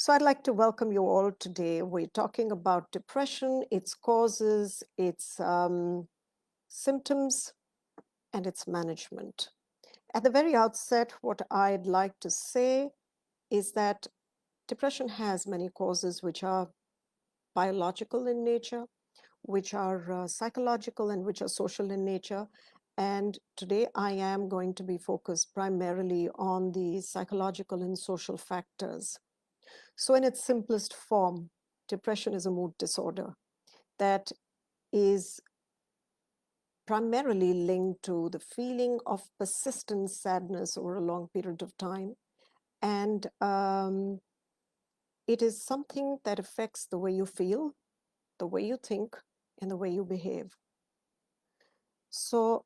So, I'd like to welcome you all today. We're talking about depression, its causes, its symptoms, and its management. At the very outset, what I'd like to say is that depression has many causes which are biological in nature, which are psychological, and which are social in nature. And today I am going to be focused primarily on the psychological and social factors. So, in its simplest form, depression is a mood disorder that is primarily linked to the feeling of persistent sadness over a long period of time. And it is something that affects the way you feel, the way you think, and the way you behave. So,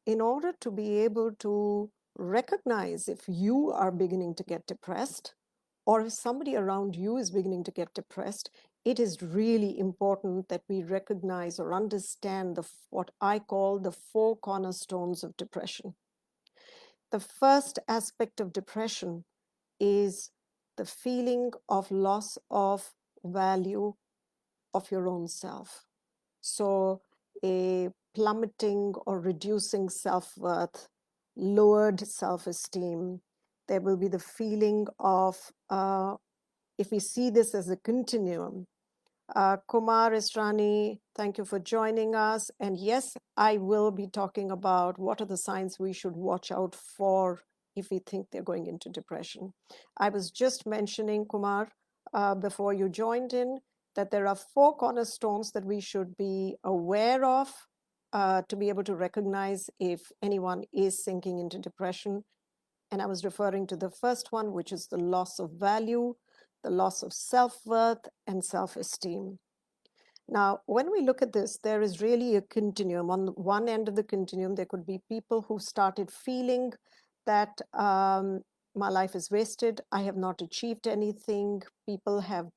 in order to be able to recognize if you are beginning to get depressed, or if somebody around you is beginning to get depressed, it is really important that we recognize or understand what I call the four cornerstones of depression. The first aspect of depression is the feeling of loss of value of your own self. So, a plummeting or reducing self worth, lowered self esteem. There will be the feeling of, if we see this as a continuum, Kumar Israni, thank you for joining us. And yes, I will be talking about what are the signs we should watch out for if we think they're going into depression. I was just mentioning, Kumar, before you joined in, that there are four cornerstones that we should be aware of to be able to recognize if anyone is sinking into depression. And I was referring to the first one, which is the loss of value, the loss of self-worth, and self-esteem. Now, when we look at this, there is really a continuum. On one end of the continuum, there could be people who started feeling that my life is wasted. I have not achieved anything. People have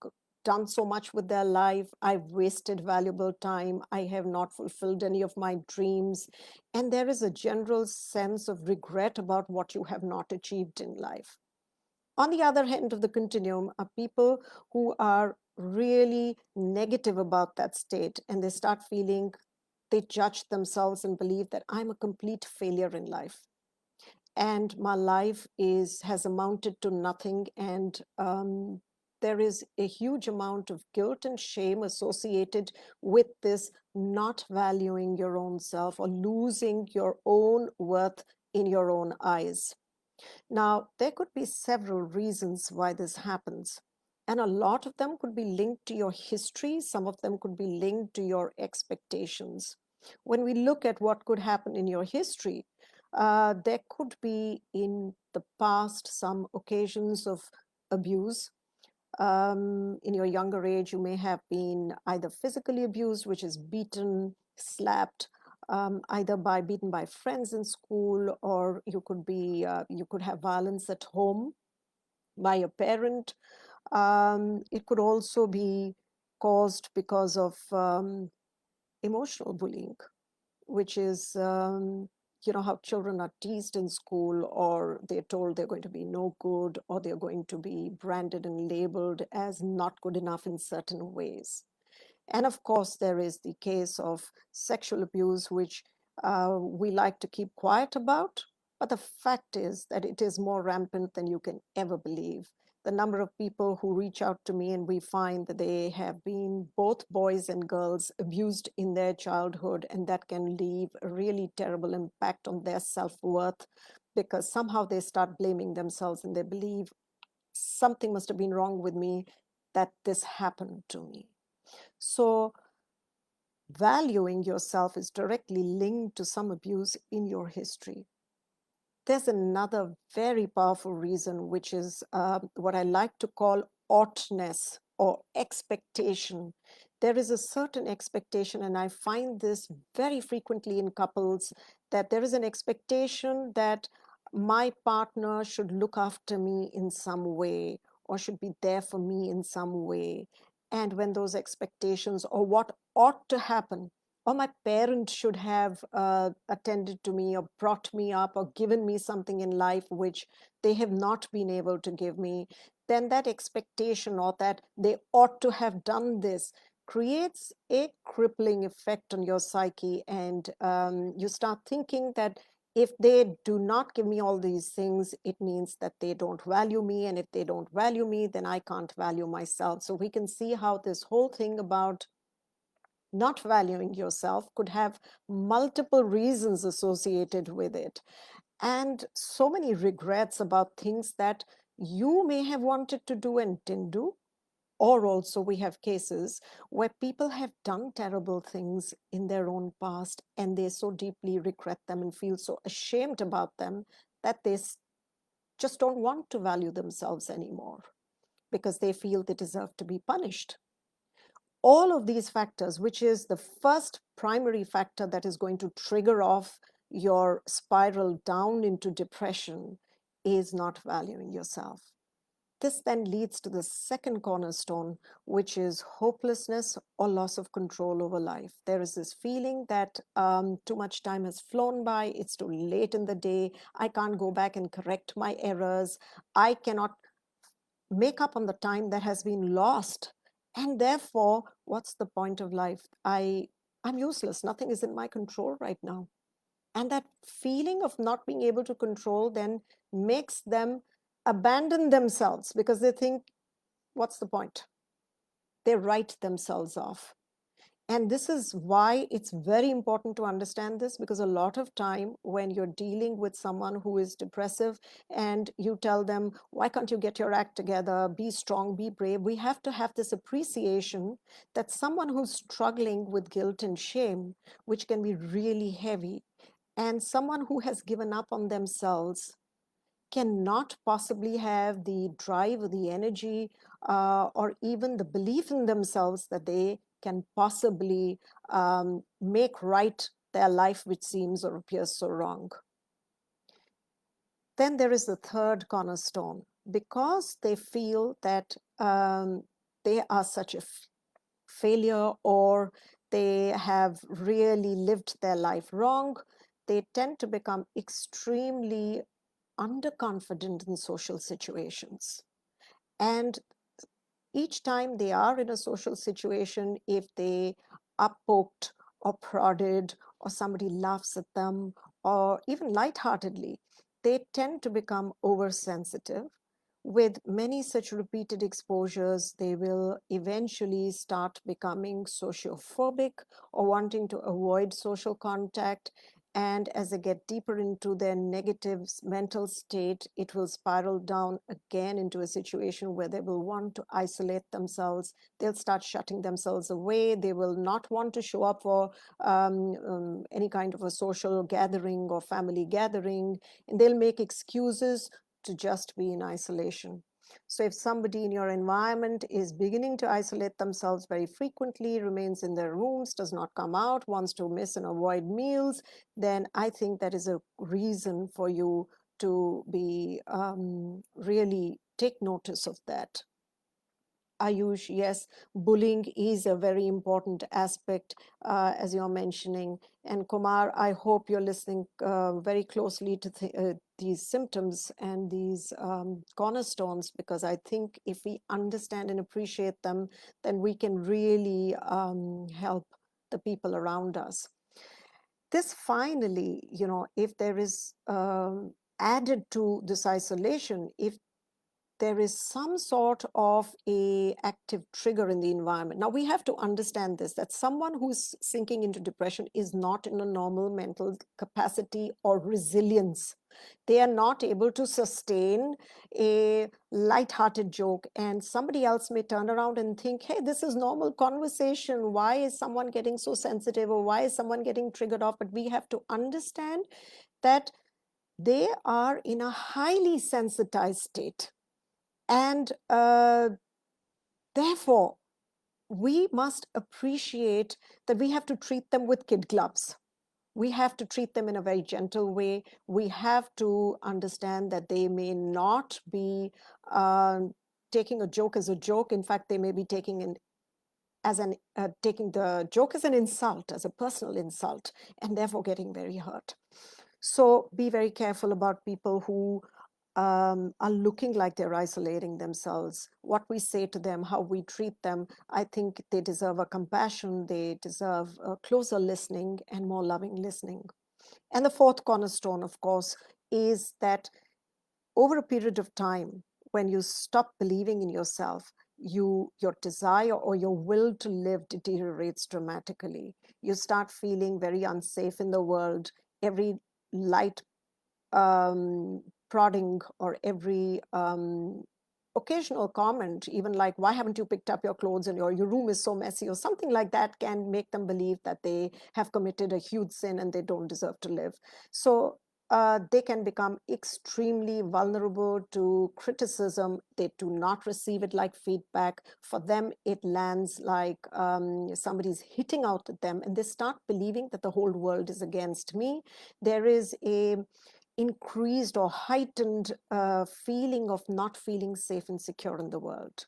done so much with their life. I've wasted valuable time. I have not fulfilled any of my dreams. And there is a general sense of regret about what you have not achieved in life. On the other end of the continuum are people who are really negative about that state, and they start feeling, they judge themselves and believe that I'm a complete failure in life and my life has amounted to nothing, and there is a huge amount of guilt and shame associated with this not valuing your own self or losing your own worth in your own eyes. Now, there could be several reasons why this happens, and a lot of them could be linked to your history. Some of them could be linked to your expectations. When we look at what could happen in your history, there could be in the past some occasions of abuse. In your younger age, you may have been either physically abused, which is beaten, slapped, either beaten by friends in school, or you could have violence at home by a parent. It could also be caused because of emotional bullying, which is, how children are teased in school, or they're told they're going to be no good, or they're going to be branded and labeled as not good enough in certain ways. And of course, there is the case of sexual abuse, which we like to keep quiet about. But the fact is that it is more rampant than you can ever believe. The number of people who reach out to me and we find that they have been, both boys and girls, abused in their childhood, and that can leave a really terrible impact on their self-worth, because somehow they start blaming themselves and they believe something must have been wrong with me that this happened to me. So, valuing yourself is directly linked to some abuse in your history. There's another very powerful reason, which is what I like to call oughtness or expectation. There is a certain expectation, and I find this very frequently in couples, that there is an expectation that my partner should look after me in some way or should be there for me in some way. And when those expectations, or what ought to happen, or my parents should have attended to me or brought me up or given me something in life which they have not been able to give me, then that expectation or that they ought to have done this creates a crippling effect on your psyche. And you start thinking that if they do not give me all these things, it means that they don't value me. And if they don't value me, then I can't value myself. So we can see how this whole thing about not valuing yourself could have multiple reasons associated with it. And so many regrets about things that you may have wanted to do and didn't do. Or also, we have cases where people have done terrible things in their own past and they so deeply regret them and feel so ashamed about them that they just don't want to value themselves anymore because they feel they deserve to be punished. All of these factors, which is the first primary factor that is going to trigger off your spiral down into depression, is not valuing yourself. This then leads to the second cornerstone, which is hopelessness or loss of control over life. There is this feeling that too much time has flown by, it's too late in the day, I can't go back and correct my errors, I cannot make up on the time that has been lost. And therefore, what's the point of life? I'm useless. Nothing is in my control right now. And that feeling of not being able to control then makes them abandon themselves because they think, what's the point? They write themselves off. And this is why it's very important to understand this, because a lot of time when you're dealing with someone who is depressive and you tell them, why can't you get your act together, be strong, be brave, we have to have this appreciation that someone who's struggling with guilt and shame, which can be really heavy, and someone who has given up on themselves cannot possibly have the drive or the energy or even the belief in themselves that they can possibly make right their life, which seems or appears so wrong. Then there is the third cornerstone. Because they feel that they are such a failure or they have really lived their life wrong, they tend to become extremely underconfident in social situations. And each time they are in a social situation, if they are poked or prodded or somebody laughs at them or even lightheartedly, they tend to become oversensitive. With many such repeated exposures, they will eventually start becoming sociophobic or wanting to avoid social contact. And as they get deeper into their negative mental state, it will spiral down again into a situation where they will want to isolate themselves. They'll start shutting themselves away. They will not want to show up for any kind of a social gathering or family gathering. And they'll make excuses to just be in isolation. So if somebody in your environment is beginning to isolate themselves very frequently, remains in their rooms, does not come out, wants to miss and avoid meals, then I think that is a reason for you to be really take notice of that. Ayush, yes, bullying is a very important aspect, as you're mentioning. And Kumar, I hope you're listening very closely to these symptoms and these cornerstones, because I think if we understand and appreciate them, then we can really help the people around us. This finally, if there is added to this isolation, if there is some sort of a active trigger in the environment. Now we have to understand this, that someone who's sinking into depression is not in a normal mental capacity or resilience. They are not able to sustain a light-hearted joke, and somebody else may turn around and think, hey, this is normal conversation. Why is someone getting so sensitive, or why is someone getting triggered off? But we have to understand that they are in a highly sensitized state. And therefore, we must appreciate that we have to treat them with kid gloves. We have to treat them in a very gentle way. We have to understand that they may not be taking a joke as a joke. In fact, they may be taking taking the joke as an insult, as a personal insult, and therefore getting very hurt. So be very careful about people who are looking like they're isolating themselves. What we say to them, how we treat them, I think they deserve a compassion, they deserve a closer listening and more loving listening. And the fourth cornerstone, of course, is that over a period of time, when you stop believing in yourself, your desire or your will to live deteriorates dramatically. You start feeling very unsafe in the world. Every light um, prodding or every occasional comment, even like, why haven't you picked up your clothes, and your room is so messy, or something like that, can make them believe that they have committed a huge sin and they don't deserve to live. So they can become extremely vulnerable to criticism. They do not receive it like feedback. For them, it lands like somebody's hitting out at them, and they start believing that the whole world is against me. There is a increased or heightened feeling of not feeling safe and secure in the world.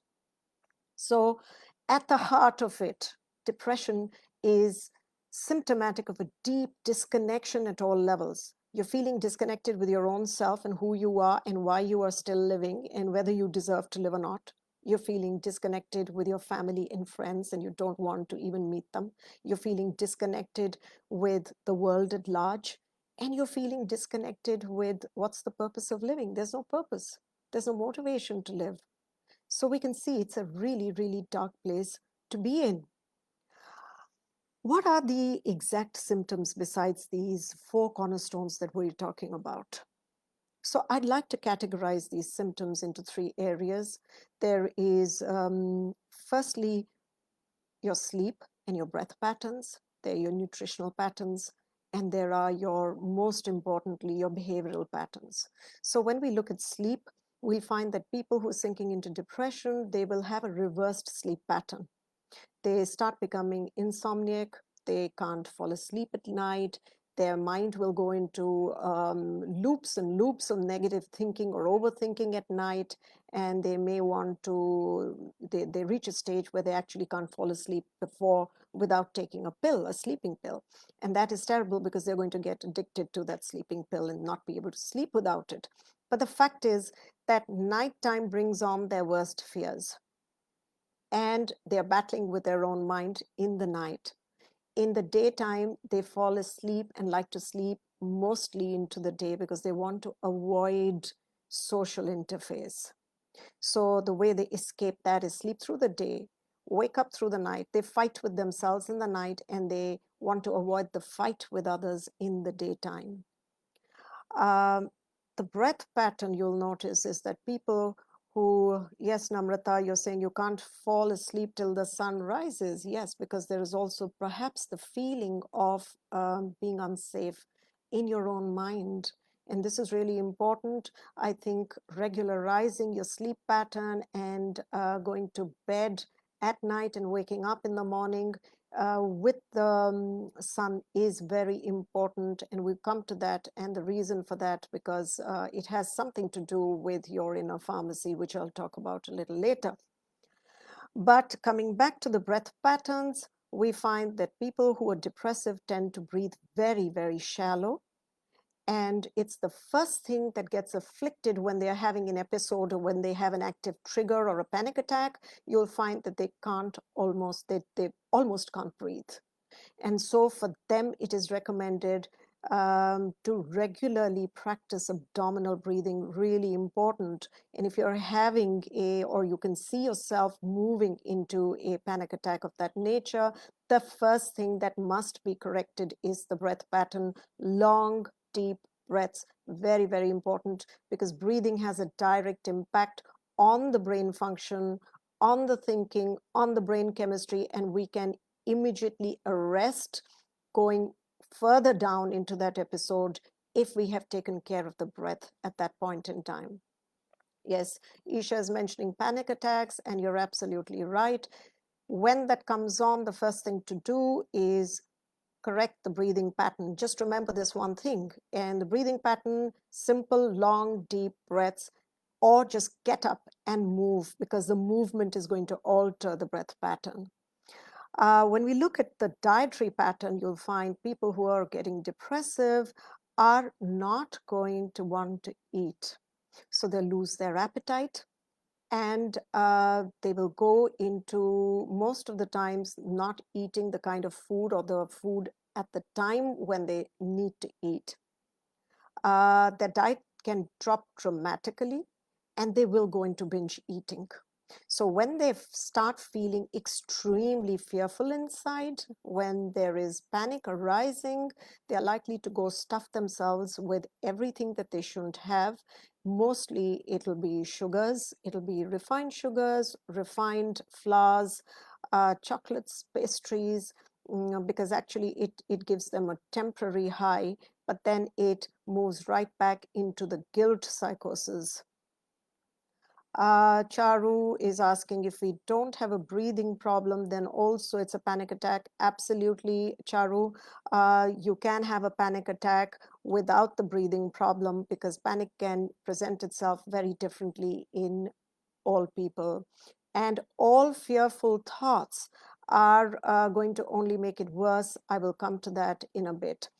So at the heart of it, depression is symptomatic of a deep disconnection at all levels. You're feeling disconnected with your own self and who you are and why you are still living and whether you deserve to live or not. You're feeling disconnected with your family and friends and you don't want to even meet them. You're feeling disconnected with the world at large, and you're feeling disconnected with what's the purpose of living. There's no purpose. There's no motivation to live. So we can see it's a really, really dark place to be in. What are the exact symptoms besides these four cornerstones that we're talking about? So I'd like to categorize these symptoms into three areas. There is, firstly, your sleep and your breath patterns. There are your nutritional patterns. And there are most importantly, your behavioral patterns. So when we look at sleep, we find that people who are sinking into depression, they will have a reversed sleep pattern. They start becoming insomniac. They can't fall asleep at night. Their mind will go into loops and loops of negative thinking or overthinking at night. And they may want to, they reach a stage where they actually can't fall asleep without taking a pill, a sleeping pill. And that is terrible because they're going to get addicted to that sleeping pill and not be able to sleep without it. But the fact is that nighttime brings on their worst fears, and they're battling with their own mind in the night. In the daytime, they fall asleep and like to sleep mostly into the day because they want to avoid social interface. So the way they escape that is sleep through the day, wake up through the night. They fight with themselves in the night and they want to avoid the fight with others in the daytime. Um, the breath pattern you'll notice is that people who, yes, Namrata, you're saying you can't fall asleep till the sun rises. Yes, because there is also perhaps the feeling of being unsafe in your own mind. And this is really important. I think regularizing your sleep pattern and going to bed at night and waking up in the morning with the sun is very important, and we'll come to that and the reason for that, because it has something to do with your inner pharmacy, which I'll talk about a little later. But coming back to the breath patterns, we find that people who are depressive tend to breathe very, very shallow. And it's the first thing that gets afflicted when they're having an episode or when they have an active trigger or a panic attack. You'll find that they almost can't breathe. And so for them, it is recommended to regularly practice abdominal breathing, really important. And if you're having or you can see yourself moving into a panic attack of that nature, the first thing that must be corrected is the breath pattern. Long, deep breaths, very, very important, because breathing has a direct impact on the brain function, on the thinking, on the brain chemistry, and we can immediately arrest going further down into that episode if we have taken care of the breath at that point in time. Yes, Isha is mentioning panic attacks, and you're absolutely right. When that comes on, the first thing to do is correct the breathing pattern. Just remember this one thing, and the breathing pattern: simple, long, deep breaths, or just get up and move, because the movement is going to alter the breath pattern. When we look at the dietary pattern, you'll find people who are getting depressive are not going to want to eat. So they'll lose their appetite, and they will go into, most of the times, not eating the kind of food or the food at the time when they need to eat. Their diet can drop dramatically, and they will go into binge eating. So when they start feeling extremely fearful inside, when there is panic arising, they are likely to go stuff themselves with everything that they shouldn't have. Mostly it'll be sugars, it'll be refined sugars, refined flours, chocolates, pastries, because actually it gives them a temporary high, but then it moves right back into the guilt psychosis. Charu is asking, if we don't have a breathing problem, then also it's a panic attack. Absolutely, Charu. You can have a panic attack without the breathing problem, because panic can present itself very differently in all people. And all fearful thoughts are going to only make it worse. I will come to that in a bit.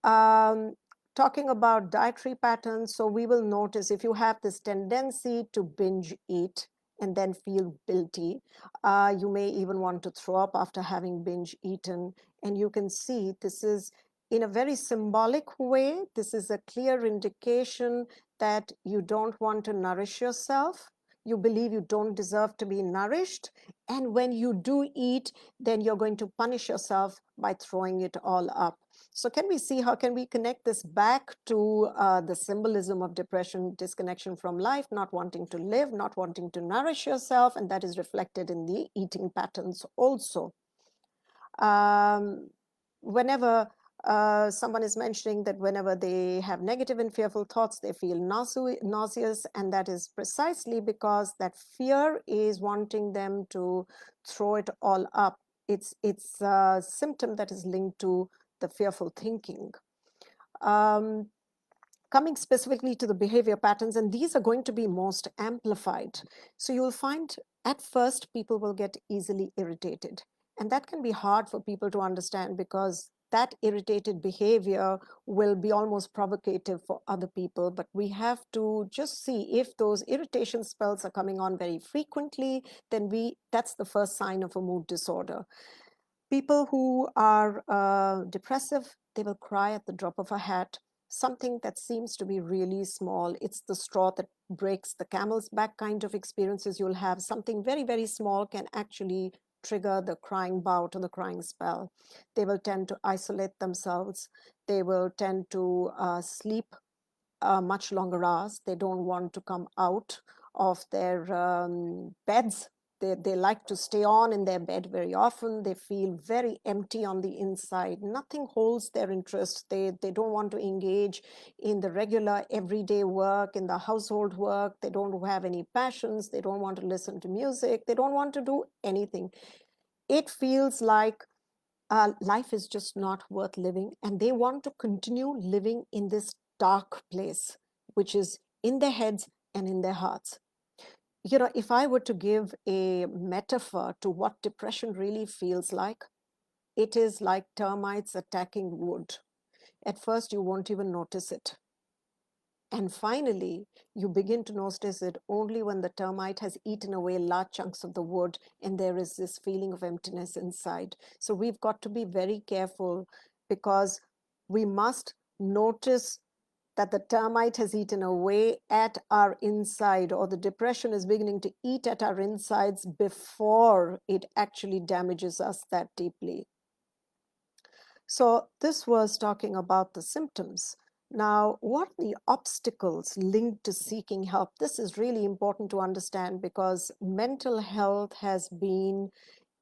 Um, Talking about dietary patterns, so we will notice if you have this tendency to binge eat and then feel guilty, you may even want to throw up after having binge eaten. And you can see this is, in a very symbolic way, this is a clear indication that you don't want to nourish yourself. You believe you don't deserve to be nourished. And when you do eat, then you're going to punish yourself by throwing it all up. So can we see, how can we connect this back to the symbolism of depression, disconnection from life, not wanting to live, not wanting to nourish yourself, and that is reflected in the eating patterns also. Whenever someone is mentioning that whenever they have negative and fearful thoughts, they feel nauseous, and that is precisely because that fear is wanting them to throw it all up. It's a symptom that is linked to the fearful thinking. Um, Coming specifically to the behavior patterns, and these are going to be most amplified. So you'll find at first people will get easily irritated. And that can be hard for people to understand, because that irritated behavior will be almost provocative for other people. But we have to just see, if those irritation spells are coming on very frequently, then that's the first sign of a mood disorder. People who are depressive, they will cry at the drop of a hat. Something that seems to be really small, it's the straw that breaks the camel's back kind of experiences you'll have. Something very, very small can actually trigger the crying bout or the crying spell. They will tend to isolate themselves. They will tend to sleep much longer hours. They don't want to come out of their beds. They like to stay on in their bed very often. They feel very empty on the inside. Nothing holds their interest. They don't want to engage in the regular everyday work, in the household work. They don't have any passions. They don't want to listen to music. They don't want to do anything. It feels like life is just not worth living, and they want to continue living in this dark place, which is in their heads and in their hearts. You know, if I were to give a metaphor to what depression really feels like, it is like termites attacking wood. At first, you won't even notice it. And finally, you begin to notice it only when the termite has eaten away large chunks of the wood and there is this feeling of emptiness inside. So we've got to be very careful, because we must notice that the termite has eaten away at our inside, or the depression is beginning to eat at our insides before it actually damages us that deeply. So this was talking about the symptoms. Now, what are the obstacles linked to seeking help? This is really important to understand, because mental health has been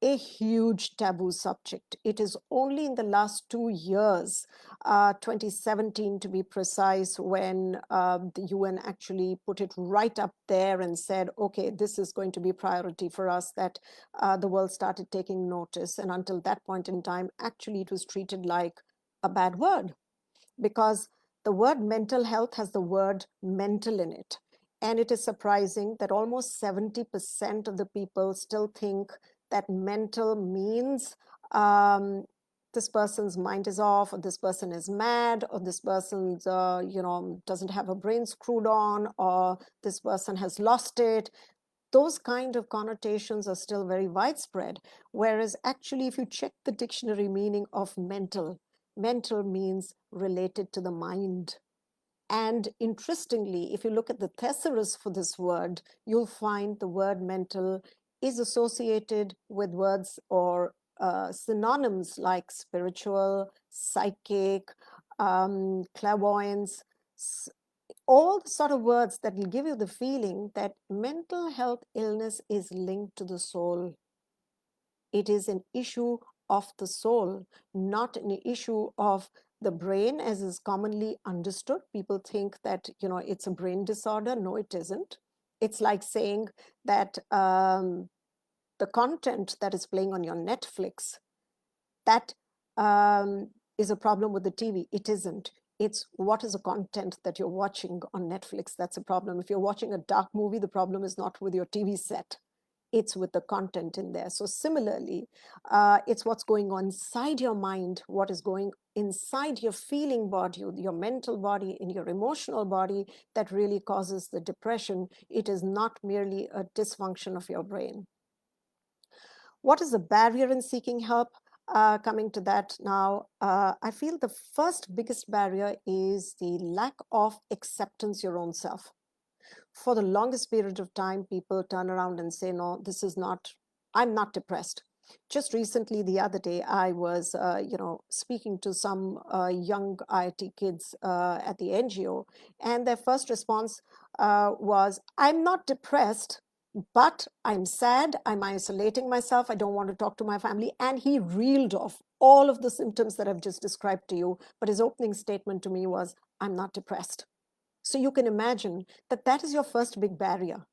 a huge taboo subject. It is only in the last 2 years, 2017 to be precise, when the UN actually put it right up there and said, okay, this is going to be priority for us, that the world started taking notice. And until that point in time, actually, it was treated like a bad word, because the word mental health has the word mental in it. And it is surprising that almost 70% of the people still think that mental means this person's mind is off, or this person is mad, or this person's, doesn't have a brain screwed on, or this person has lost it. Those kind of connotations are still very widespread. Whereas actually, if you check the dictionary meaning of mental, mental means related to the mind. And interestingly, if you look at the thesaurus for this word, you'll find the word mental is associated with words or synonyms like spiritual, psychic, clairvoyance, all the sort of words that will give you the feeling that mental health illness is linked to the soul. It is an issue of the soul, not an issue of the brain as is commonly understood. People think that, it's a brain disorder. No, it isn't. It's like saying that the content that is playing on your Netflix, that is a problem with the TV. It isn't. It's what is the content that you're watching on Netflix that's a problem. If you're watching a dark movie, the problem is not with your TV set. It's with the content in there. So similarly, it's what's going on inside your mind, what is going inside your feeling body, your mental body, in your emotional body that really causes the depression. It is not merely a dysfunction of your brain. What is the barrier in seeking help? Coming to that now, I feel the first biggest barrier is the lack of acceptance your own self. For the longest period of time, people turn around and say, no, this is not, I'm not depressed. Just recently, the other day, I was, speaking to some young IIT kids at the NGO, and their first response was, I'm not depressed, but I'm sad, I'm isolating myself, I don't want to talk to my family. And he reeled off all of the symptoms that I've just described to you. But his opening statement to me was, I'm not depressed. So you can imagine that that is your first big barrier.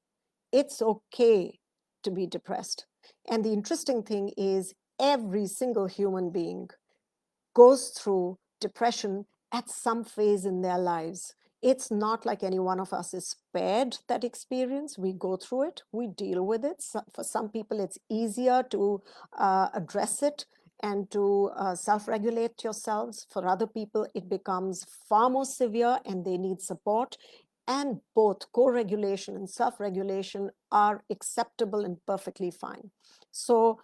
It's okay to be depressed. And the interesting thing is, every single human being goes through depression at some phase in their lives. It's not like any one of us is spared that experience. We go through it, we deal with it. So for some people, it's easier to address it and to self-regulate yourselves. For other people, it becomes far more severe and they need support. And both co-regulation and self-regulation are acceptable and perfectly fine. So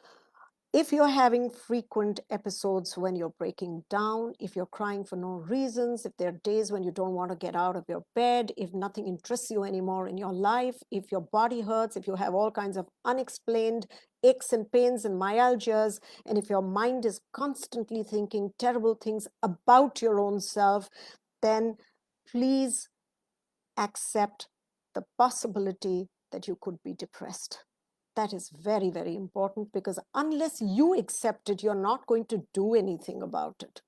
if you're having frequent episodes when you're breaking down, if you're crying for no reasons, if there are days when you don't want to get out of your bed, if nothing interests you anymore in your life, if your body hurts, if you have all kinds of unexplained aches and pains and myalgias, and if your mind is constantly thinking terrible things about your own self, then please accept the possibility that you could be depressed. That is very, very important, because unless you accept it, you're not going to do anything about it.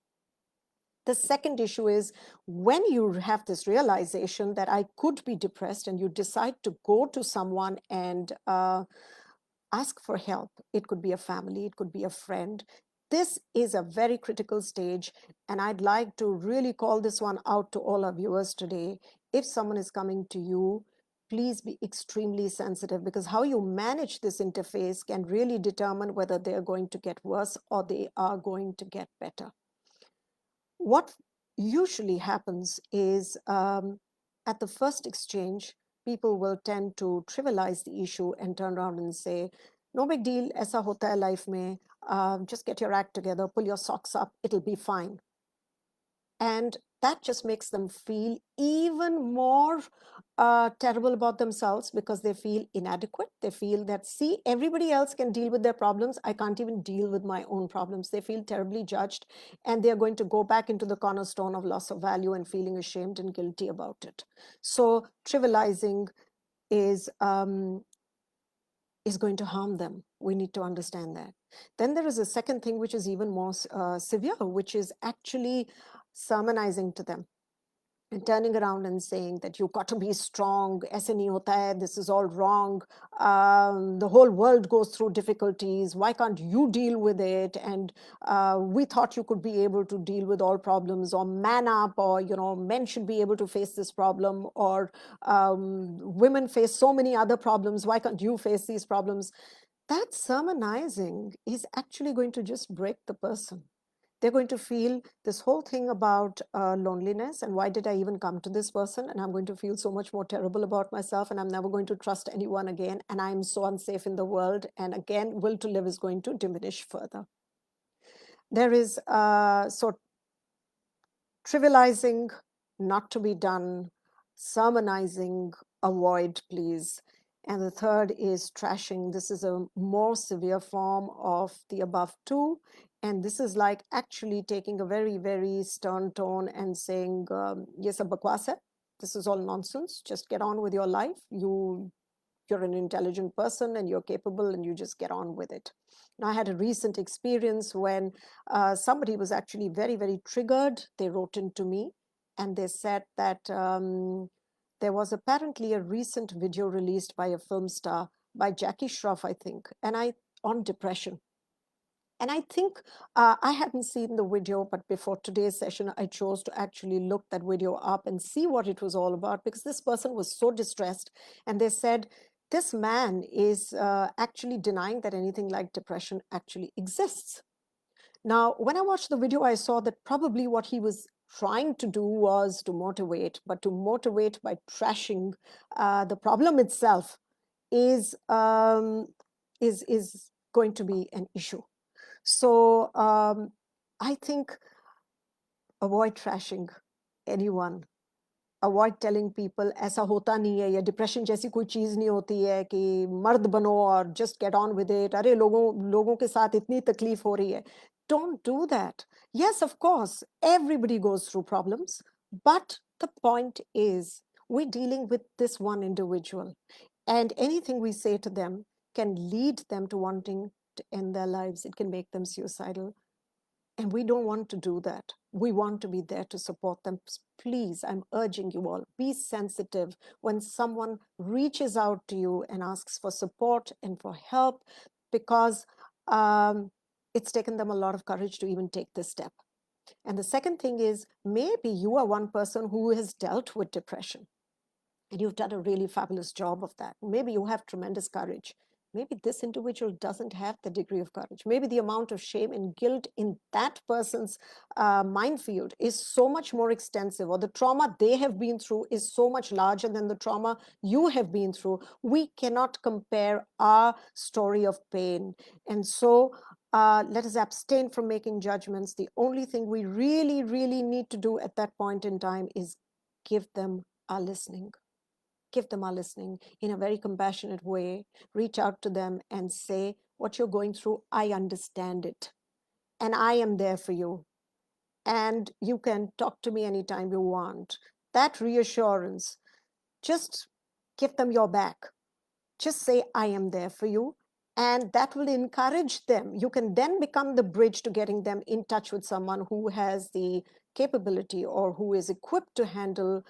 The second issue is, when you have this realization that I could be depressed and you decide to go to someone and ask for help. It could be a family, it could be a friend. This is a very critical stage, and I'd like to really call this one out to all our viewers today. If someone is coming to you, please be extremely sensitive, because how you manage this interface can really determine whether they're going to get worse or they are going to get better. What usually happens is, at the first exchange, people will tend to trivialize the issue and turn around and say, no big deal, aisa hota hai life mein, just get your act together, pull your socks up, it'll be fine. And that just makes them feel even more terrible about themselves, because they feel inadequate. They feel that, see, everybody else can deal with their problems. I can't even deal with my own problems. They feel terribly judged, and they're going to go back into the cornerstone of loss of value and feeling ashamed and guilty about it. So trivializing is going to harm them. We need to understand that. Then there is a second thing which is even more severe, which is actually sermonizing to them and turning around and saying that you've got to be strong, aise nahi hota hai, this is all wrong, the whole world goes through difficulties, why can't you deal with it? And we thought you could be able to deal with all problems, or man up, or men should be able to face this problem, or women face so many other problems, why can't you face these problems? That sermonizing is actually going to just break the person. They're going to feel this whole thing about loneliness and why did I even come to this person? And I'm going to feel so much more terrible about myself, and I'm never going to trust anyone again. And I'm so unsafe in the world. And again, will to live is going to diminish further. There is sort trivializing, not to be done, sermonizing, avoid, please. And the third is trashing. This is a more severe form of the above two. And this is like actually taking a very, very stern tone and saying, "Ye sab bakwas hai. This is all nonsense. Just get on with your life. You're an intelligent person and you're capable and you just get on with it." Now, I had a recent experience when somebody was actually very, very triggered. They wrote into me and they said that there was apparently a recent video released by a film star, by Jackie Shroff, I think, on depression. And I think I hadn't seen the video, but before today's session, I chose to actually look that video up and see what it was all about, because this person was so distressed. And they said, this man is actually denying that anything like depression actually exists. Now, when I watched the video, I saw that probably what he was trying to do was to motivate, but to motivate by trashing the problem itself is is going to be an issue. So I think avoid trashing anyone. Avoid telling people ऐसा होता नहीं है या depression जैसी कोई चीज़ नहीं होती है कि मर्द बनो और just get on with it. अरे लोगों के साथ इतनी तकलीफ हो रही है. Don't do that. Yes, of course, everybody goes through problems, but the point is we're dealing with this one individual, and anything we say to them can lead them to wanting to end their lives. It can make them suicidal. And we don't want to do that. We want to be there to support them. Please, I'm urging you all, be sensitive when someone reaches out to you and asks for support and for help, because it's taken them a lot of courage to even take this step. And the second thing is, maybe you are one person who has dealt with depression and you've done a really fabulous job of that. Maybe you have tremendous courage. Maybe this individual doesn't have the degree of courage. Maybe the amount of shame and guilt in that person's minefield is so much more extensive, or the trauma they have been through is so much larger than the trauma you have been through. We cannot compare our story of pain. And so let us abstain from making judgments. The only thing we really, really need to do at that point in time is give them our listening. Give them our listening in a very compassionate way. Reach out to them and say, what you're going through, I understand it. And I am there for you. And you can talk to me anytime you want. That reassurance, just give them your back. Just say, I am there for you. And that will encourage them. You can then become the bridge to getting them in touch with someone who has the capability or who is equipped to handle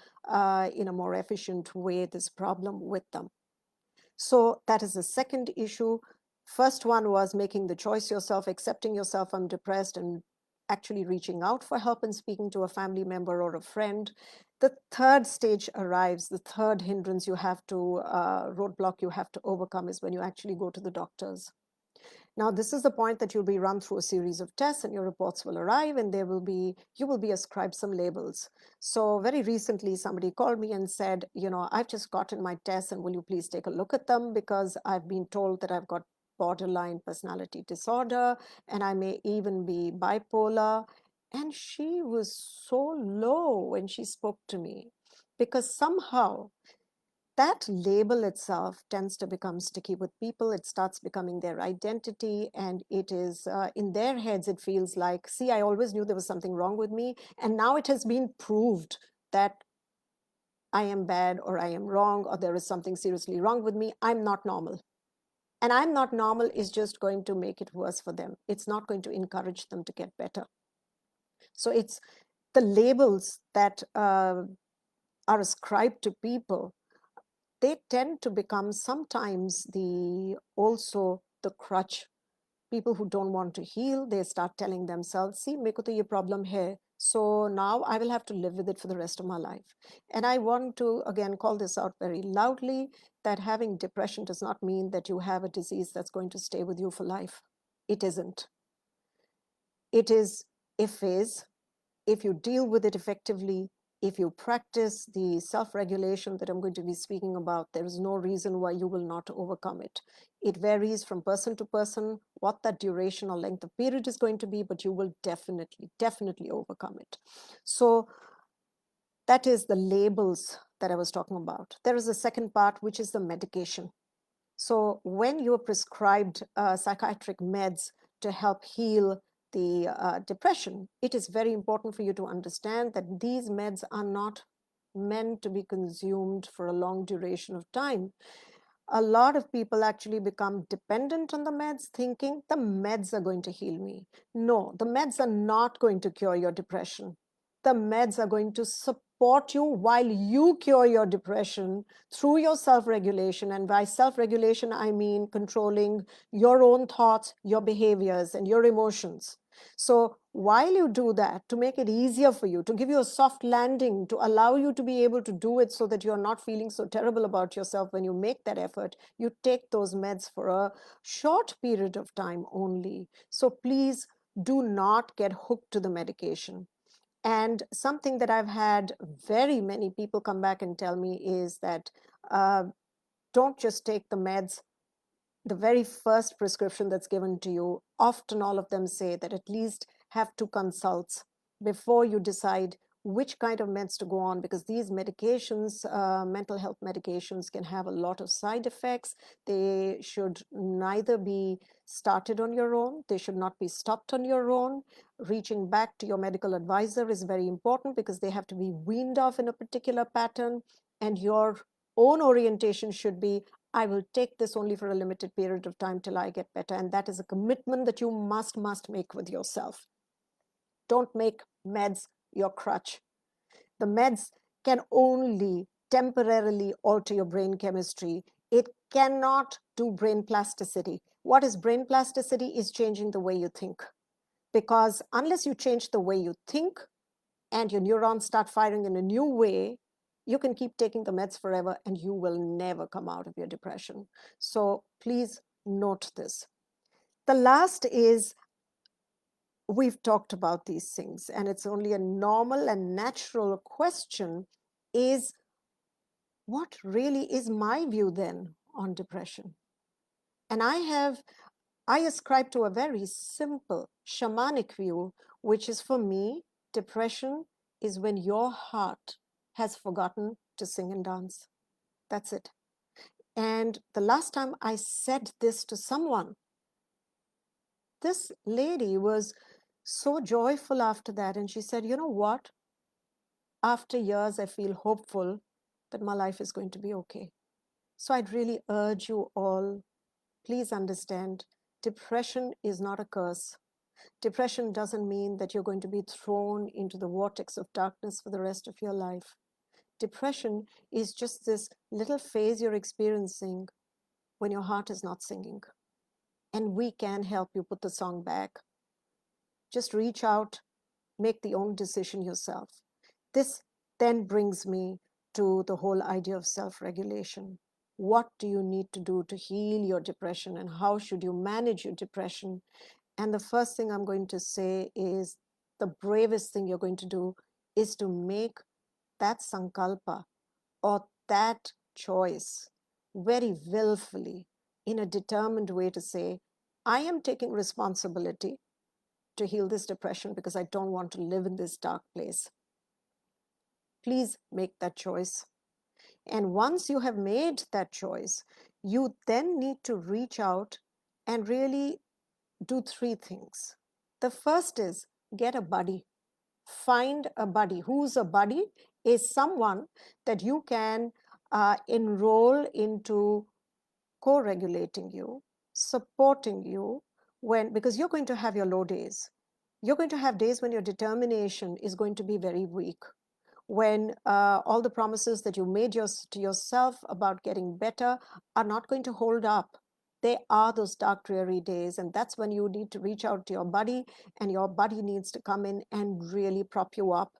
in a more efficient way this problem with them. So that is the second issue. First one was making the choice yourself, accepting yourself, I'm depressed, and actually reaching out for help and speaking to a family member or a friend. The third stage arrives, the third hindrance you have to, roadblock you have to overcome, is when you actually go to the doctors. Now, this is the point that you'll be run through a series of tests and your reports will arrive, and you will be ascribed some labels. So very recently, somebody called me and said, I've just gotten my tests and will you please take a look at them, because I've been told that I've got borderline personality disorder and I may even be bipolar. And she was so low when she spoke to me, because somehow that label itself tends to become sticky with people. It starts becoming their identity, and it is in their heads, it feels like, see, I always knew there was something wrong with me, and now it has been proved that I am bad or I am wrong or there is something seriously wrong with me. I'm not normal. And I'm not normal is just going to make it worse for them. It's not going to encourage them to get better. So it's the labels that are ascribed to people, they tend to become sometimes also the crutch. People who don't want to heal, they start telling themselves, see, meko to ye problem hai, so now I will have to live with it for the rest of my life. And I want to again call this out very loudly, that having depression does not mean that you have a disease that's going to stay with you for life. It isn't. It is if you deal with it effectively, if you practice the self-regulation that I'm going to be speaking about, there is no reason why you will not overcome it. It varies from person to person, what that duration or length of period is going to be, but you will definitely, definitely overcome it. So that is the labels that I was talking about. There is a second part, which is the medication. So when you're prescribed psychiatric meds to help heal the depression, it is very important for you to understand that these meds are not meant to be consumed for a long duration of time. A lot of people actually become dependent on the meds, thinking the meds are going to heal me. No, the meds are not going to cure your depression. The meds are going to support you while you cure your depression through your self-regulation. And by self-regulation, I mean controlling your own thoughts, your behaviors, and your emotions. So while you do that, to make it easier for you, to give you a soft landing, to allow you to be able to do it so that you're not feeling so terrible about yourself when you make that effort, you take those meds for a short period of time only. So please do not get hooked to the medication. And something that I've had very many people come back and tell me is that don't just take the meds, the very first prescription that's given to you. Often all of them say that at least have 2 consults before you decide which kind of meds to go on, because these medications, mental health medications, can have a lot of side effects. They should neither be started on your own, they should not be stopped on your own. Reaching back to your medical advisor is very important, because they have to be weaned off in a particular pattern, and your own orientation should be, I will take this only for a limited period of time till I get better. And that is a commitment that you must make with yourself. Don't make meds your crutch. The meds can only temporarily alter your brain chemistry. It cannot do brain plasticity. What is brain plasticity? Is changing the way you think. Because unless you change the way you think and your neurons start firing in a new way, you can keep taking the meds forever and you will never come out of your depression. So please note this. The last is, we've talked about these things, and it's only a normal and natural question, is what really is my view then on depression? And I ascribe to a very simple shamanic view, which is, for me, depression is when your heart has forgotten to sing and dance. That's it. And the last time I said this to someone, this lady was so joyful after that. And she said, you know what? After years, I feel hopeful that my life is going to be okay. So I'd really urge you all, please understand, depression is not a curse. Depression doesn't mean that you're going to be thrown into the vortex of darkness for the rest of your life. Depression is just this little phase you're experiencing when your heart is not singing. And we can help you put the song back. Just reach out, make the own decision yourself. This then brings me to the whole idea of self-regulation. What do you need to do to heal your depression, and how should you manage your depression? And the first thing I'm going to say is, the bravest thing you're going to do is to make that sankalpa, or that choice, very willfully, in a determined way, to say, I am taking responsibility to heal this depression because I don't want to live in this dark place. Please make that choice. And once you have made that choice, you then need to reach out and really do 3 things. The first is, get a buddy. Find a buddy. Who's a buddy? Is someone that you can enroll into co-regulating you, supporting you, because you're going to have your low days. You're going to have days when your determination is going to be very weak, when all the promises that you made to yourself about getting better are not going to hold up. They are those dark, dreary days, and that's when you need to reach out to your buddy, and your buddy needs to come in and really prop you up.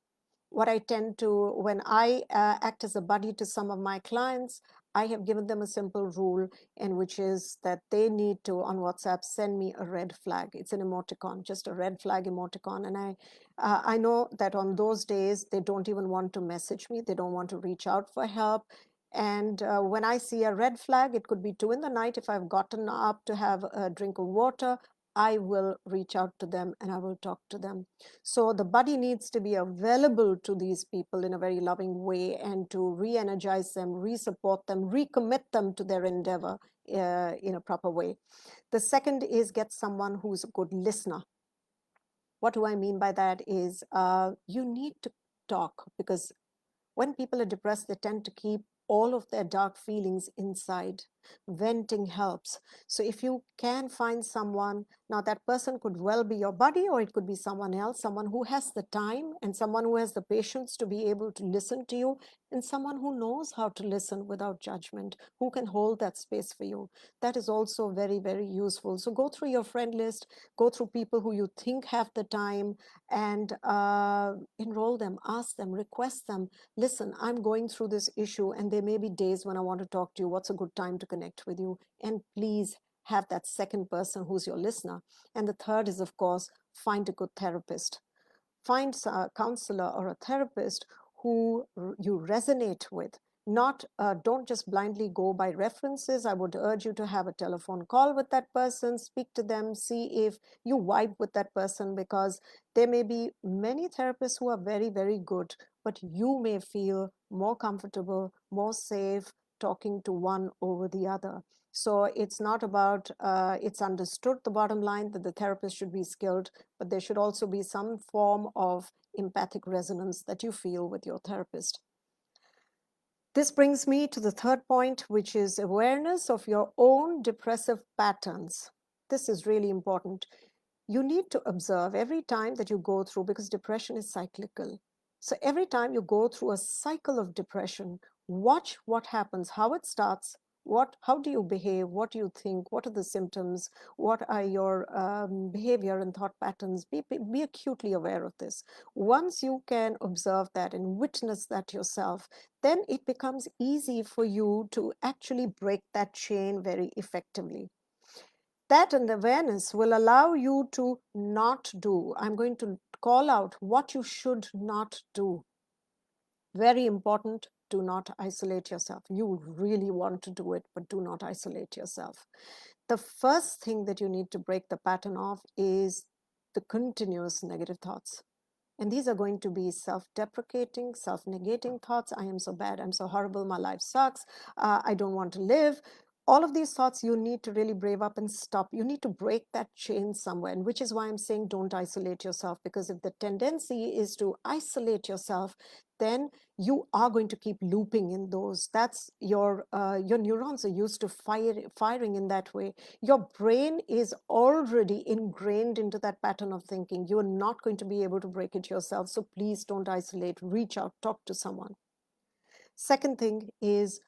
What I tend to, when I act as a buddy to some of my clients, I have given them a simple rule, and which is that they need to, on WhatsApp, send me a red flag. It's an emoticon, just a red flag emoticon. And I know that on those days, they don't even want to message me. They don't want to reach out for help. And when I see a red flag, it could be 2 in the night. If I've gotten up to have a drink of water, I will reach out to them and I will talk to them. So the buddy needs to be available to these people in a very loving way, and to re-energize them, re-support them, recommit them to their endeavor in a proper way. The second is get someone who's a good listener. What do I mean by that is you need to talk, because when people are depressed, they tend to keep all of their dark feelings inside. Venting helps. So if you can find someone, now that person could well be your buddy, or it could be someone else, someone who has the time and someone who has the patience to be able to listen to you, and someone who knows how to listen without judgment, who can hold that space for you. That is also very, very useful. So go through your friend list, go through people who you think have the time, and enroll them, ask them, request them. Listen, I'm going through this issue, and there may be days when I want to talk to you. What's a good time to connect with you? And please have that second person who's your listener. And the third is, of course, find a good therapist. Find a counselor or a therapist who you resonate with. Not Don't just blindly go by references. I would urge you to have a telephone call with that person, speak to them, see if you vibe with that person, because there may be many therapists who are very, very good, but you may feel more comfortable, more safe talking to one over the other. So it's not about, it's understood, the bottom line, that the therapist should be skilled, but there should also be some form of empathic resonance that you feel with your therapist. This brings me to the third point, which is awareness of your own depressive patterns. This is really important. You need to observe every time that you go through, because depression is cyclical. So every time you go through a cycle of depression, watch what happens, how it starts, how do you behave, what do you think, what are the symptoms, what are your behavior and thought patterns. Be acutely aware of this. Once you can observe that and witness that yourself, then it becomes easy for you to actually break that chain very effectively. That and awareness will allow you to not do. I'm going to call out what you should not do. Very important, do not isolate yourself. You really want to do it, but do not isolate yourself. The first thing that you need to break the pattern of is the continuous negative thoughts. And these are going to be self-deprecating, self-negating thoughts. I am so bad, I'm so horrible, my life sucks, I don't want to live. All of these thoughts you need to really brave up and stop. You need to break that chain somewhere, and which is why I'm saying don't isolate yourself, because if the tendency is to isolate yourself, then you are going to keep looping in those. That's your neurons are used to firing in that way. Your brain is already ingrained into that pattern of thinking. You're not going to be able to break it yourself. So please don't isolate. Reach out, talk to someone. Second thing is,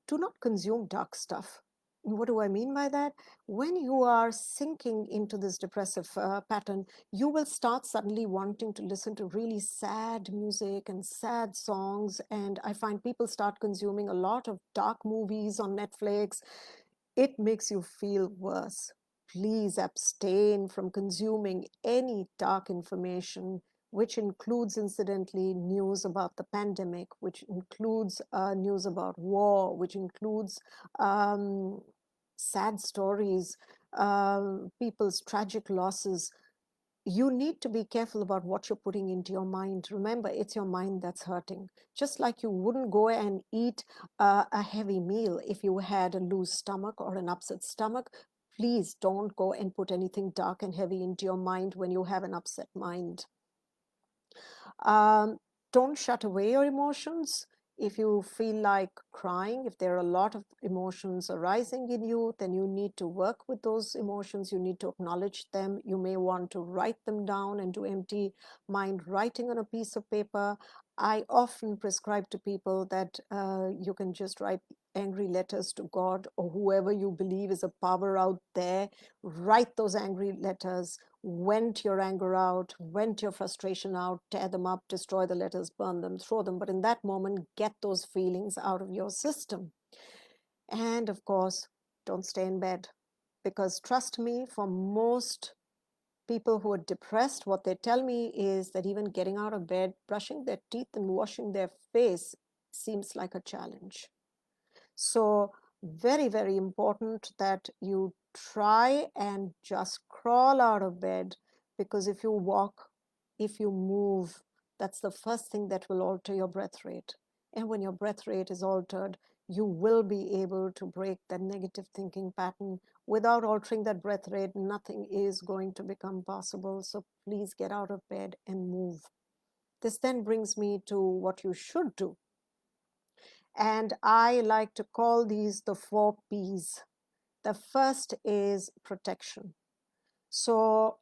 do not consume dark stuff. What do I mean by that? When you are sinking into this depressive pattern, you will start suddenly wanting to listen to really sad music and sad songs. And I find people start consuming a lot of dark movies on Netflix. It makes you feel worse. Please abstain from consuming any dark information, which includes, incidentally, news about the pandemic, which includes news about war, which includes sad stories, people's tragic losses. You need to be careful about what you're putting into your mind. Remember, it's your mind that's hurting. Just like you wouldn't go and eat a heavy meal if you had a loose stomach or an upset stomach. Please don't go and put anything dark and heavy into your mind when you have an upset mind. Um, don't shut away your emotions. If you feel like crying, if there are a lot of emotions arising in you, then you need to work with those emotions. You need to acknowledge them. You may want to write them down and do empty mind writing on a piece of paper. I often prescribe to people that you can just write angry letters to God or whoever you believe is a power out there. Write those angry letters, vent your anger out, vent your frustration out, tear them up, destroy the letters, burn them, throw them. But in that moment, get those feelings out of your system. And of course, don't stay in bed, because trust me, for most people who are depressed, what they tell me is that even getting out of bed, brushing their teeth, and washing their face seems like a challenge. So, very, very important that you try and just crawl out of bed, because if you walk, if you move, that's the first thing that will alter your breath rate. And when your breath rate is altered, you will be able to break that negative thinking pattern. Without altering that breath rate, nothing is going to become possible. So please get out of bed and move. This then brings me to what you should do. And I like to call these the 4 Ps. The first is protection. So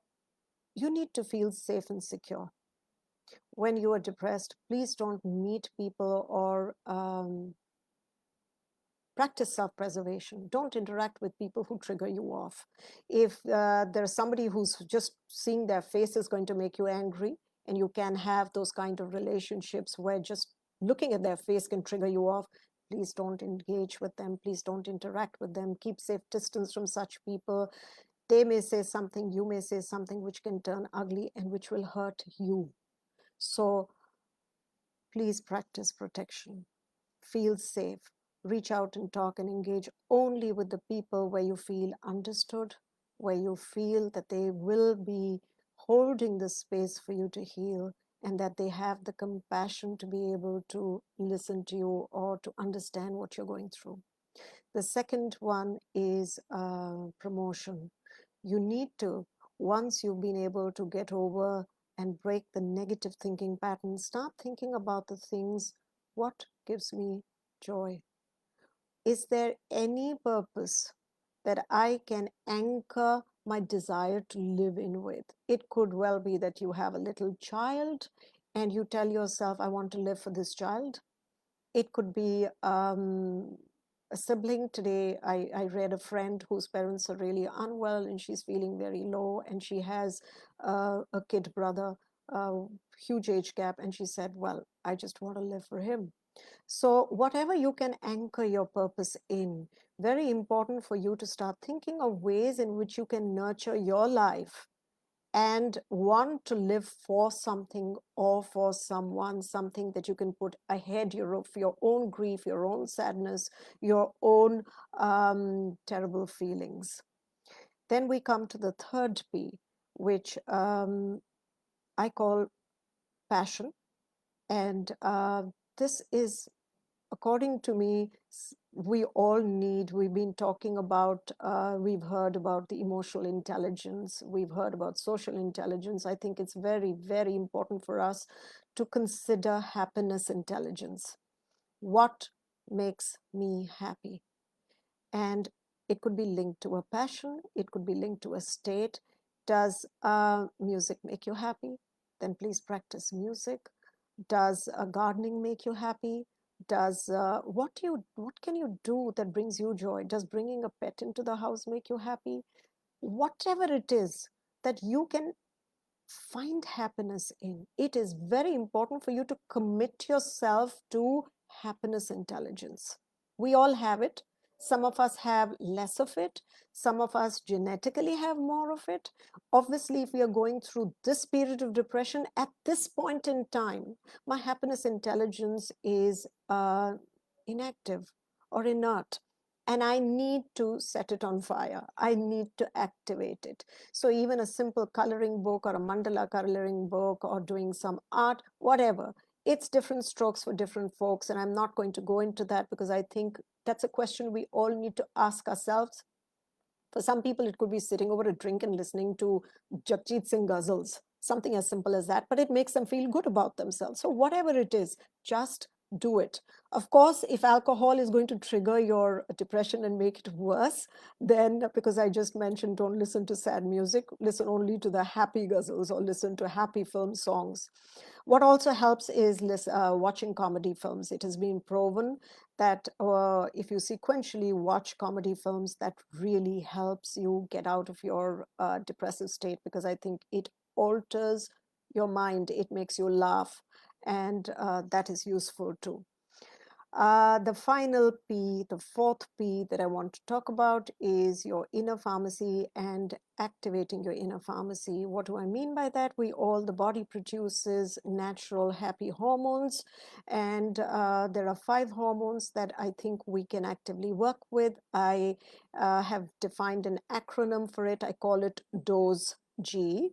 you need to feel safe and secure. When you are depressed, please don't meet people or practice self-preservation. Don't interact with people who trigger you off. If there's somebody who's just seeing their face is going to make you angry, and you can have those kind of relationships where just looking at their face can trigger you off, please don't engage with them. Please don't interact with them. Keep safe distance from such people. They may say something, you may say something which can turn ugly and which will hurt you. So please practice protection. Feel safe. Reach out and talk and engage only with the people where you feel understood, where you feel that they will be holding the space for you to heal, and that they have the compassion to be able to listen to you or to understand what you're going through. The second one is promotion. You need to, once you've been able to get over and break the negative thinking pattern, start thinking about the things, what gives me joy? Is there any purpose that I can anchor my desire to live in with? It could well be that you have a little child and you tell yourself, I want to live for this child. It could be a sibling. Today, I read a friend whose parents are really unwell and she's feeling very low, and she has a kid brother, huge age gap, and she said, well, I just want to live for him. So whatever you can anchor your purpose in, very important for you to start thinking of ways in which you can nurture your life and want to live for something or for someone, something that you can put ahead of your own grief, your own sadness, your own terrible feelings. Then we come to the third P, which I call passion. And this is, according to me, we all need, we've been talking about, we've heard about the emotional intelligence, we've heard about social intelligence. I think it's very, very important for us to consider happiness intelligence. What makes me happy? And it could be linked to a passion, it could be linked to a state. Does music make you happy? Then please practice music. Does gardening make you happy? Does what can you do that brings you joy? Does bringing a pet into the house make you happy? Whatever it is that you can find happiness in, it is very important for you to commit yourself to happiness intelligence. We all have it. Some of us have less of it. Some of us genetically have more of it. Obviously, if we are going through this period of depression at this point in time, my happiness intelligence is inactive or inert. And I need to set it on fire. I need to activate it. So even a simple coloring book or a mandala coloring book or doing some art, whatever, it's different strokes for different folks. And I'm not going to go into that because I think that's a question we all need to ask ourselves. For some people, it could be sitting over a drink and listening to Jagjit Singh ghazals, something as simple as that, but it makes them feel good about themselves. So whatever it is, just do it. Of course, if alcohol is going to trigger your depression and make it worse, then, because I just mentioned, don't listen to sad music, listen only to the happy ghazals or listen to happy film songs. What also helps is watching comedy films. It has been proven that if you sequentially watch comedy films, that really helps you get out of your depressive state, because I think it alters your mind, it makes you laugh, and that is useful too. The final P, the fourth P that I want to talk about is your inner pharmacy and activating your inner pharmacy. What do I mean by that? The body produces natural happy hormones, and there are 5 hormones that I think we can actively work with. I have defined an acronym for it. I call it DOSE G.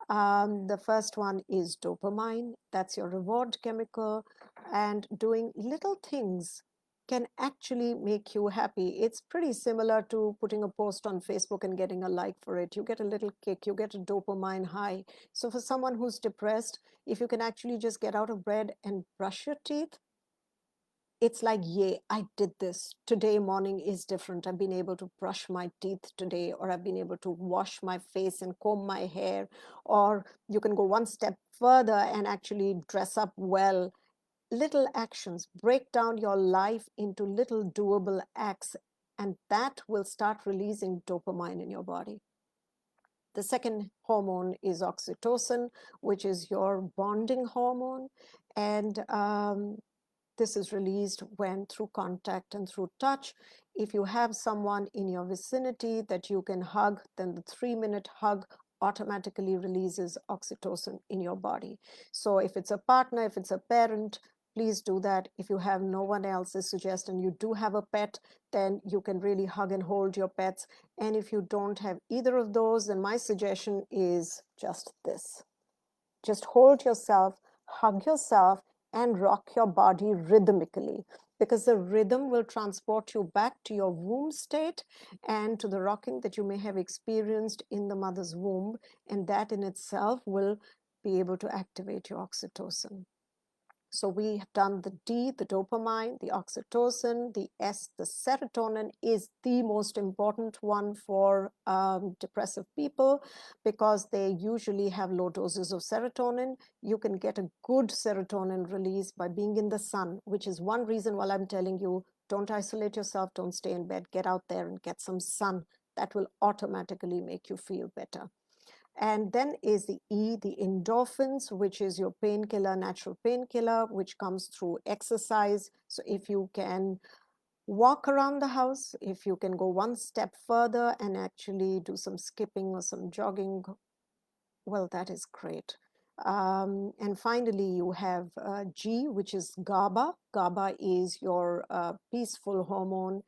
The first one is dopamine. That's your reward chemical, and doing little things can actually make you happy. It's pretty similar to putting a post on Facebook and getting a like for it. You get a little kick, you get a dopamine high. So for someone who's depressed, if you can actually just get out of bed and brush your teeth, it's like, yay, I did this. Today morning is different. I've been able to brush my teeth today, or I've been able to wash my face and comb my hair. Or you can go one step further and actually dress up well. Little actions, break down your life into little doable acts, and that will start releasing dopamine in your body. The second hormone is oxytocin, which is your bonding hormone. And this is released when through contact and through touch. If you have someone in your vicinity that you can hug, then the 3-minute hug automatically releases oxytocin in your body. So if it's a partner, if it's a parent, please do that. If you have no one else's suggestion, you do have a pet, then you can really hug and hold your pets. And if you don't have either of those, then my suggestion is just this. Just hold yourself, hug yourself, and rock your body rhythmically, because the rhythm will transport you back to your womb state and to the rocking that you may have experienced in the mother's womb. And that in itself will be able to activate your oxytocin. So we have done the D, the dopamine, the oxytocin, the S, the serotonin is the most important one for depressive people, because they usually have low doses of serotonin. You can get a good serotonin release by being in the sun, which is one reason why I'm telling you, don't isolate yourself, don't stay in bed, get out there and get some sun. That will automatically make you feel better. And then is the E, the endorphins, which is your painkiller, natural painkiller, which comes through exercise. So if you can walk around the house, if you can go one step further and actually do some skipping or some jogging, well, that is great. And finally, you have G, which is GABA. GABA is your peaceful hormone.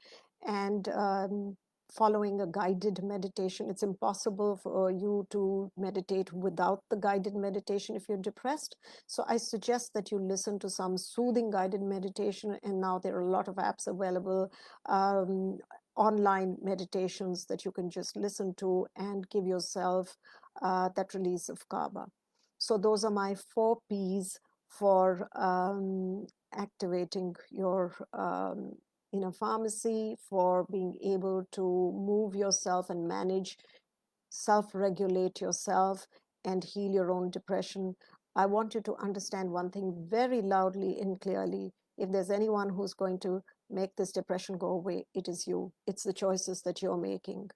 And following a guided meditation, it's impossible for you to meditate without the guided meditation if you're depressed. So I suggest that you listen to some soothing guided meditation. And now there are a lot of apps available, online meditations that you can just listen to and give yourself that release of GABA. So those are my 4 Ps for activating your inner pharmacy, for being able to move yourself and manage, self-regulate yourself and heal your own depression. I want you to understand one thing very loudly and clearly. If there's anyone who's going to make this depression go away, it is you. It's the choices that you're making.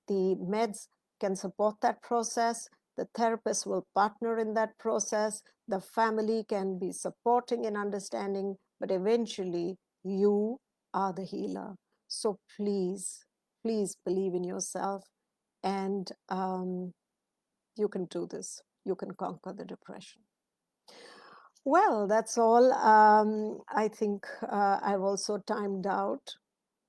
The meds can support that process. The therapist will partner in that process. The family can be supporting and understanding, but eventually you are the healer. So please, please believe in yourself, and you can do this. You can conquer the depression. Well, that's all. I think I've also timed out.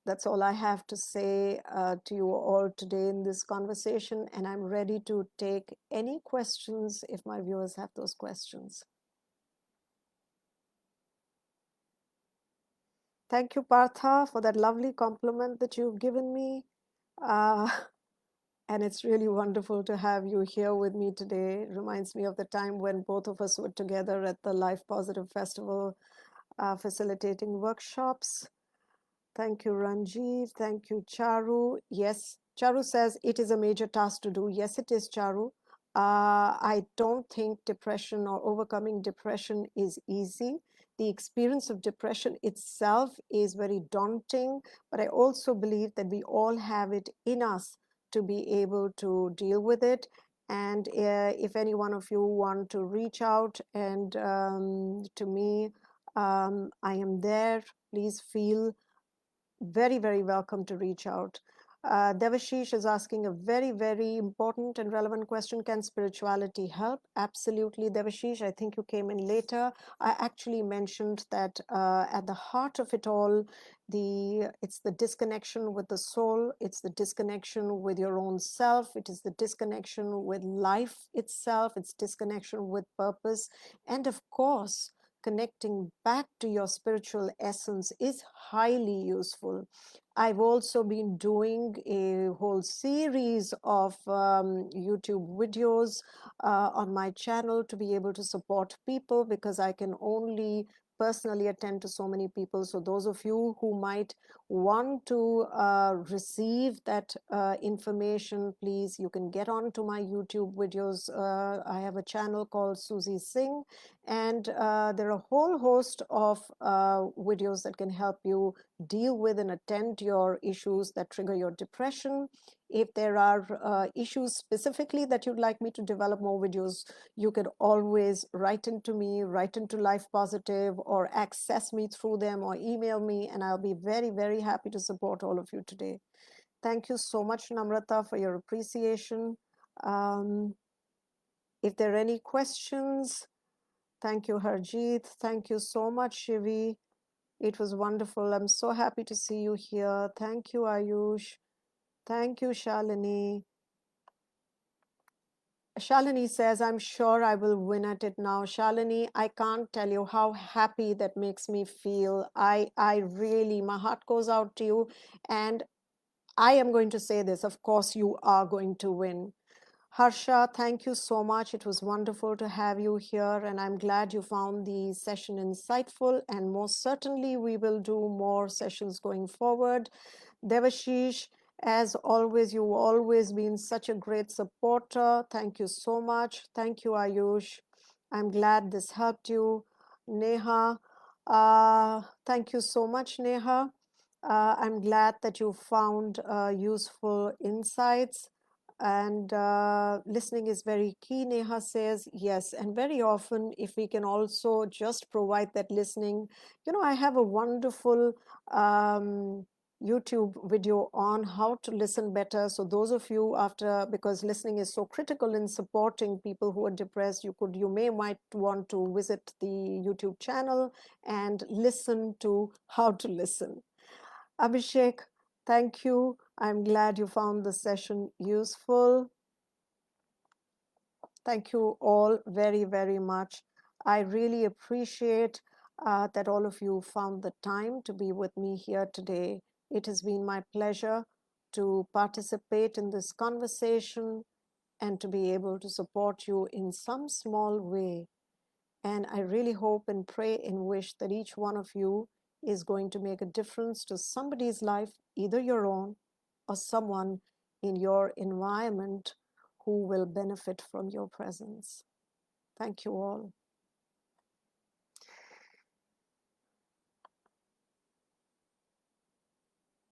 That's all I have to say to you all today in this conversation, and I'm ready to take any questions if my viewers have those questions. Thank you, Partha, for that lovely compliment that you've given me. Uh, and it's really wonderful to have you here with me today. It reminds me of the time when both of us were together at the Life Positive Festival, facilitating workshops. Thank you, Ranjiv. Thank you, Charu. Yes, Charu says it is a major task to do. Yes, it is, Charu. I don't think depression or overcoming depression is easy. The experience of depression itself is very daunting, but I also believe that we all have it in us to be able to deal with it. And if any one of you want to reach out and to me, I am there. Please feel very, very welcome to reach out. Devashish is asking a very, very important and relevant question. Can spirituality help? Absolutely, Devashish. I think you came in later. I actually mentioned that at the heart of it all, it's the disconnection with the soul, it's the disconnection with your own self, it is the disconnection with life itself, it's disconnection with purpose, and of course, connecting back to your spiritual essence is highly useful. I've also been doing a whole series of YouTube videos on my channel to be able to support people, because I can only personally attend to so many people. So those of you who might want to receive that information, please, you can get on to my YouTube videos. I have a channel called Suzy Singh, and there are a whole host of videos that can help you deal with and attend to your issues that trigger your depression. If there are issues specifically that you'd like me to develop more videos, you could always write into me, write into Life Positive, or access me through them, or email me, and I'll be very, very happy to support all of you today. Thank you so much, Namrata, for your appreciation. If there are any questions, thank you, Harjeet. Thank you so much, Shivi. It was wonderful. I'm so happy to see you here. Thank you, Ayush. Thank you, Shalini. Shalini says, I'm sure I will win at it now. Shalini, I can't tell you how happy that makes me feel. I really, my heart goes out to you. And I am going to say this, of course, you are going to win. Harsha, thank you so much. It was wonderful to have you here, and I'm glad you found the session insightful, and most certainly we will do more sessions going forward. Devashish, as always, you've always been such a great supporter. Thank you so much. Thank you, Ayush. I'm glad this helped you. Neha, thank you so much, Neha. I'm glad that you found useful insights, and listening is very key, Neha says. Yes, and very often, if we can also just provide that listening, I have a wonderful YouTube video on how to listen better. So those of you, because listening is so critical in supporting people who are depressed, you might want to visit the YouTube channel and listen to how to listen. Abhishek, thank you. I'm glad you found the session useful. Thank you all very, very much. I really appreciate that all of you found the time to be with me here today. It has been my pleasure to participate in this conversation and to be able to support you in some small way. And I really hope and pray and wish that each one of you is going to make a difference to somebody's life, either your own or someone in your environment who will benefit from your presence. Thank you all.